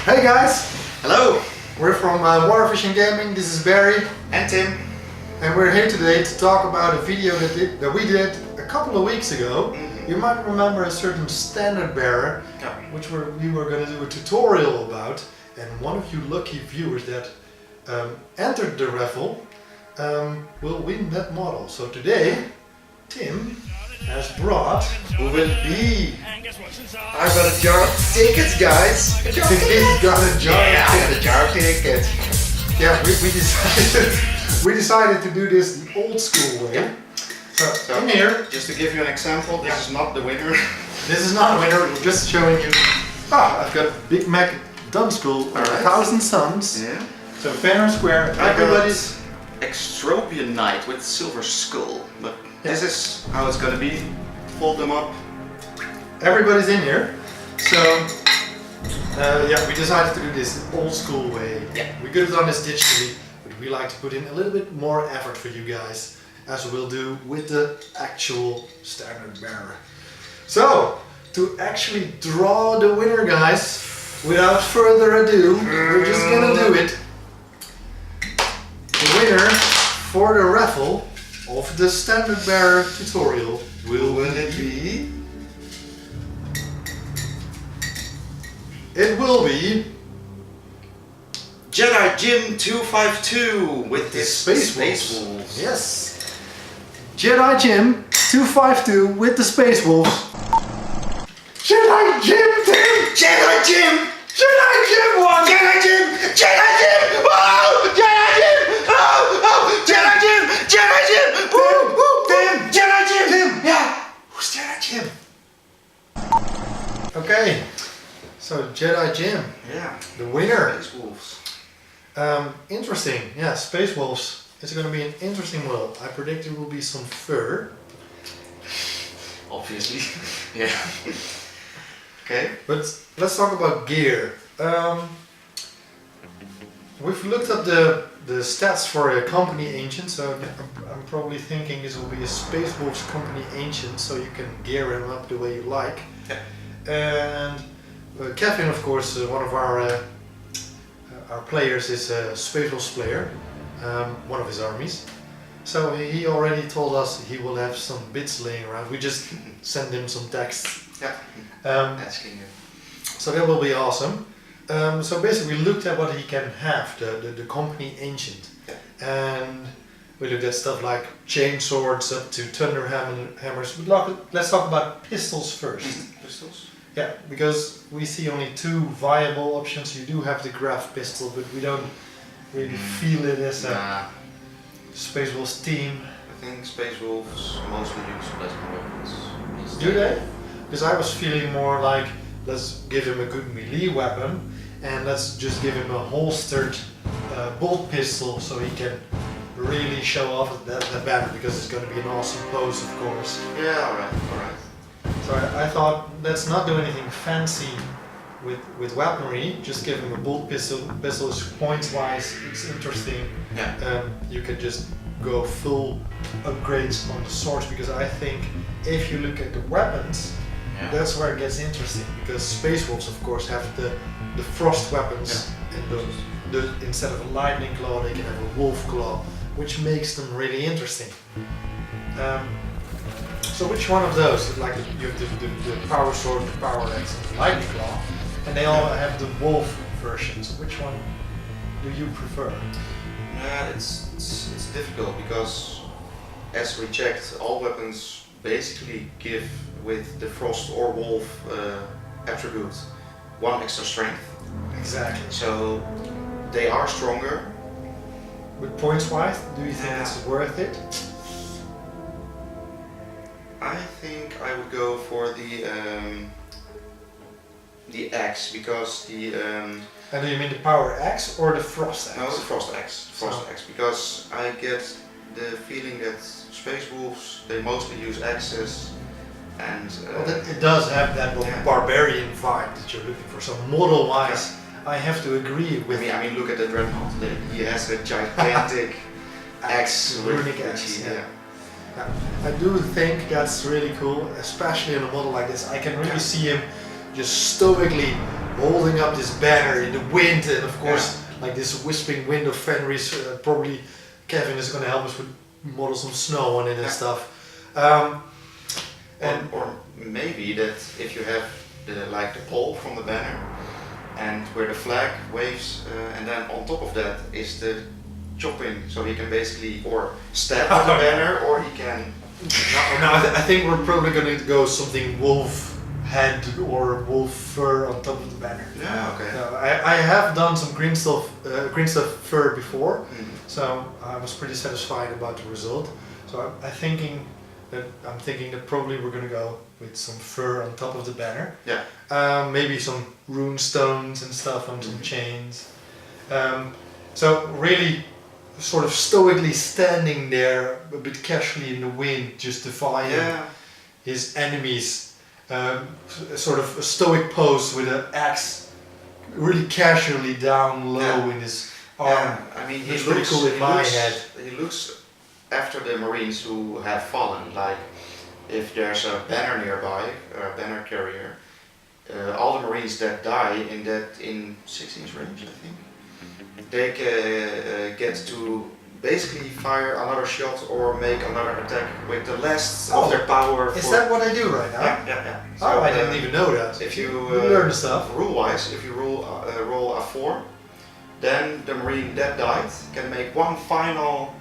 Hey guys! Hello! We're from Warvision Gaming, this is Barry And Tim. and we're here today to talk about a video that we did a couple of weeks ago. You might remember a certain standard bearer which we were going to do a tutorial about, and one of you lucky viewers that entered the raffle will win that model. So today Tim has brought... Who will it be? I've got a jar of tickets, guys! He's got a jar I of got a jar of tickets. Yeah, we decided to do this the old school way. So in here, just to give you an example, this is not the winner. this is not a winner, we're just showing you. I've got Big Mac Dumb School, 1,000 Suns. Yeah. So fair and square, everybody's... Extropian Knight with silver skull. But this is how it's gonna be. Fold them up. Everybody's in here. So yeah, we decided to do this the old school way. Yeah. We could have done this digitally, but we like to put in a little bit more effort for you guys, as we'll do with the actual standard bearer. So, to actually draw the winner, guys, without further ado, we're just gonna do it. The winner for the raffle of the standard bearer tutorial will it be? It will be Jedi Jim 252 with the his Space Wolves. Wolves. Yes. Jedi Jim 252 with the Space Wolves. Jedi Jim Tim! Jedi Jim! Jedi Jim 1! Jedi Jim! Jedi Jim! Oh! Jedi Jim! Oh! Oh! Jedi Jim! Jedi Jim! Woo! Woo! Tim! Jedi Jim! Tim! Yeah! Who's Jedi Jim? Okay. So Jedi Jim. Yeah. The winner. Space Wolves. Interesting. Yeah, Space Wolves. It's going to be an interesting world. I predict there will be some fur. Obviously. Yeah. Okay. But let's talk about gear. We've looked at the stats for a company ancient, so I'm probably thinking this will be a Space Wolves company ancient, so you can gear him up the way you like. Yeah. And Kevin, of course, one of our players is a Space Wolves player, one of his armies. So he already told us he will have some bits laying around. We just send him some text. Yeah. Asking him. So that will be awesome. So basically we looked at what he can have, the company ancient. Yeah. And we looked at stuff like chain swords up to thunder hammers. But let's talk about pistols first. Pistols? Yeah, because we see only two viable options. You do have the graph pistol, but we don't really feel it as a Space Wolves team. I think Space Wolves mostly use plasma weapons. Do they? Because I was feeling more like, let's give him a good melee weapon and let's just give him a holstered bolt pistol so he can really show off that banner, because it's going to be an awesome pose, of course. Yeah, alright. So I thought, let's not do anything fancy with weaponry, just give him a bolt pistol. Pistol is points wise, it's interesting. Yeah. You can just go full upgrades on the swords, because I think if you look at the weapons, that's where it gets interesting, because Space Wolves of course have the frost weapons, and instead of a lightning claw they can have a wolf claw, which makes them really interesting. So which one of those, like you have the power sword, the power axe and the lightning claw, and they all have the wolf version, so which one do you prefer? Yeah, it's difficult, because as we checked, all weapons basically give with the frost or wolf attribute one extra strength. Exactly. So they are stronger. With points wise, do you think it's worth it? I think I would go for the axe, because the And do you mean the power axe or the frost axe? no, the frost axe. Axe, because I get the feeling that Space Wolves, they mostly use axes, and well, it does have that barbarian vibe that you're looking for. So model wise, I have to agree with. I mean, look at the Dreadnought. He has a gigantic axe, runic axe. I do think that's really cool, especially in a model like this. I can really see him just stoically holding up this banner in the wind, and of course, like this whispering wind of Fenris. Probably Kevin is going to help us with model some snow on it and stuff. Or maybe that if you have the pole from the banner, and where the flag waves, and then on top of that is the chopping, so he can basically or stab with the banner, or he can. No, I think we're probably going to go something wolf head or wolf fur on top of the banner. Yeah, okay. No, I have done some green stuff fur before, so I was pretty satisfied about the result. So I'm thinking that probably we're going to go with some fur on top of the banner. Yeah. Maybe some rune stones and stuff on some chains. So really sort of stoically standing there a bit casually in the wind, just defying his enemies. Sort of a stoic pose with an axe really casually down low in his arm. Yeah. I mean, it's pretty cool in my head. He looks after the Marines who have fallen, like if there's a banner nearby, or a banner carrier, all the Marines that die in 16's range, I think, they get to basically fire another shot or make another attack with the last of their power. Is that what I do right now? Yeah. So, I didn't even know that. If you learn stuff. Rule-wise, if you roll a 4, then the Marine that died can make one final.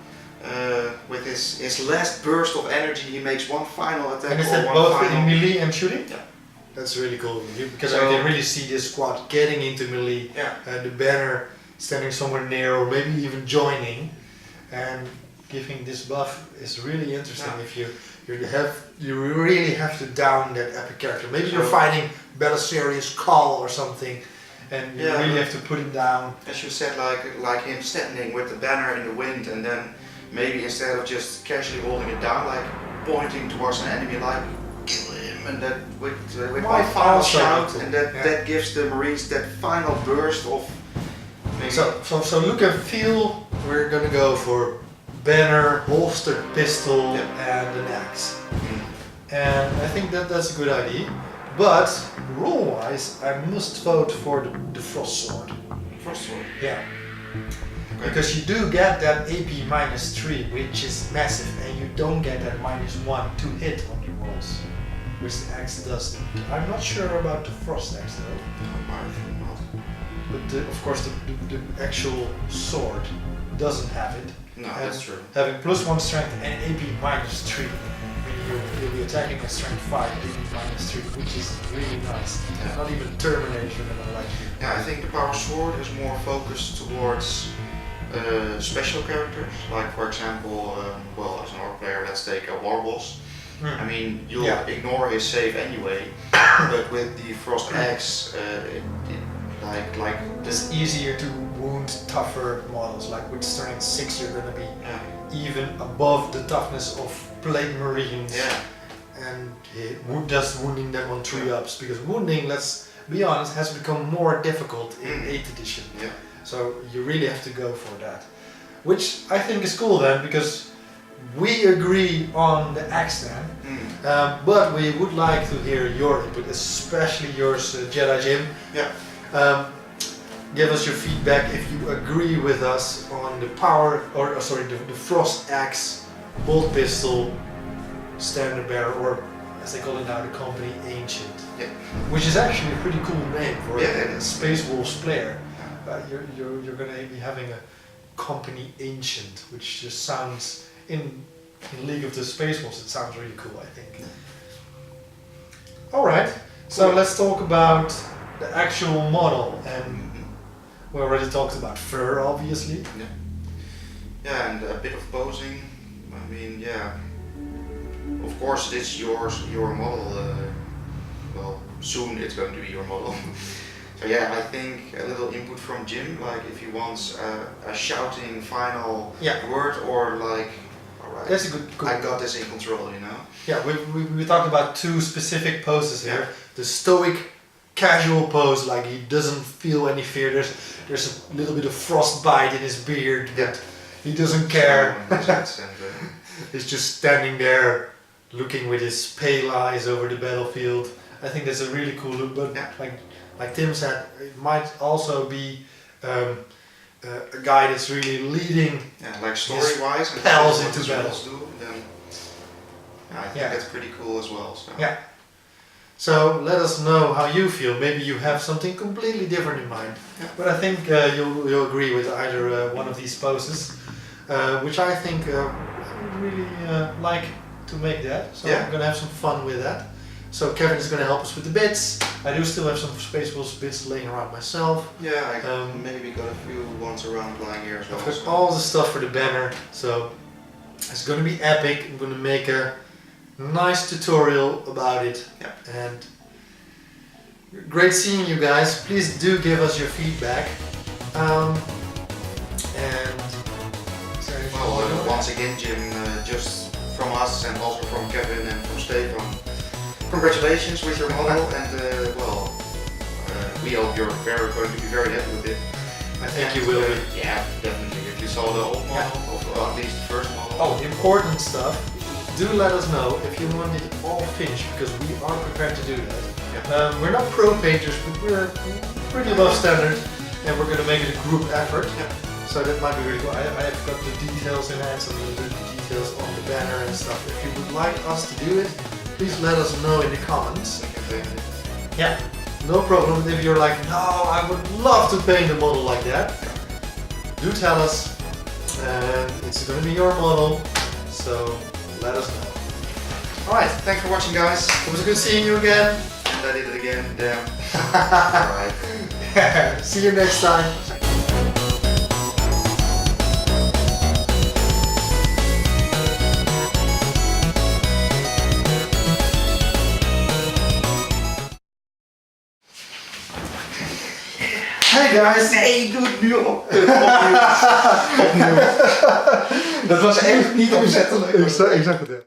With his last burst of energy, he makes one final attack. And is that both in melee and shooting? Yeah. That's really cool because I can really see this squad getting into melee. Yeah. The banner standing somewhere near, or maybe even joining, and giving this buff is really interesting. If you really have to down that epic character. Maybe you're fighting Belisarius Call or something, and you really have to put him down. As you said, like him standing with the banner in the wind, and then maybe instead of just casually holding it down, like pointing towards an enemy, like kill him, and that with one final shout, and that gives the Marines that final burst of. Maybe. So look and feel. We're gonna go for banner, holstered pistol, and an axe. And I think that's a good idea. But rule-wise, I must vote for the frost sword. Frost sword. Yeah. Okay. Because you do get that AP -3, which is massive, and you don't get that -1 to hit on your rolls, which the axe does. I'm not sure about the frost axe though. I think not. But of course the actual sword doesn't have it. No, that's true. Having +1 strength and AP -3, you'll be attacking a strength 5, AP -3, which is really nice. Not even Terminator gonna like you. Yeah, I think the power sword is more focused towards special characters, like for example, as an orc player, let's take a war boss. I mean, you'll ignore his save anyway, but with the frost axe, it's easier to wound tougher models. Like with strength 6, you're gonna be even above the toughness of Plague Marines, and just wounding them on 3-ups, because wounding, let's be honest, has become more difficult in 8th edition. Yeah. So you really have to go for that, which I think is cool then, because we agree on the axe then, but we would like to hear your input, especially yours, Jedi Jim. Yeah. Give us your feedback if you agree with us on the power, the frost axe, bolt pistol, standard bearer, or as they call it now, the company ancient, which is actually a pretty cool name for a Space Wolves player. You're going to be having a company ancient, which just sounds in League of the Space Wolves. It sounds really cool, I think. All right, so let's talk about the actual model, and we already talked about fur, obviously. Yeah, and a bit of posing. I mean, of course, it's your model. Well, soon it's going to be your model. So I think a little input from Jim, like if he wants a shouting final word, or like, alright, that's a good I got this in control, you know? Yeah, we talked about 2 specific poses here. The stoic, casual pose, like he doesn't feel any fear. There's a little bit of frostbite in his beard, but he doesn't care. He's just standing there, looking with his pale eyes over the battlefield. I think that's a really cool look, but like like Tim said, it might also be a guy that's really leading. Yeah, like story-wise, and pals what into his battle. models do, then I think that's pretty cool as well. So. Yeah. So let us know how you feel. Maybe you have something completely different in mind. Yeah. But I think you'll agree with either one of these poses, which I think I would really like to make that. So I'm gonna have some fun with that. So Kevin is gonna help us with the bits. I do still have some Spaceballs bits laying around myself. Yeah, I maybe got a few ones around lying here as well. I've got all the stuff for the banner, so it's gonna be epic. I'm gonna make a nice tutorial about it. Yeah. And great seeing you guys. Please do give us your feedback. And well, once again, Jim, just from us and also from Kevin and from Stefan, congratulations with your model, and we hope you're going to be very happy with it. I think you will be. Yeah, definitely. If you saw the old model, or at least the first model. Oh, important stuff. Do let us know if you want it all finished, because we are prepared to do that. Yeah. We're not pro painters, but we're pretty above standard, and we're going to make it a group effort. Yeah. So that might be really cool. I've got the details in hand, so I'm going to do the details on the banner and stuff. If you would like us to do it, please let us know in the comments. Yeah, no problem. If you're like, no, I would love to paint a model like that, do tell us, and it's going to be your model. So let us know. Alright, thanks for watching, guys. It was good seeing you again. And I did it again, damn. Alright. See you next time. Hey guys! Nee, doe het nu op. Opnieuw. Dat was echt niet opzettelijk. Ik zag het.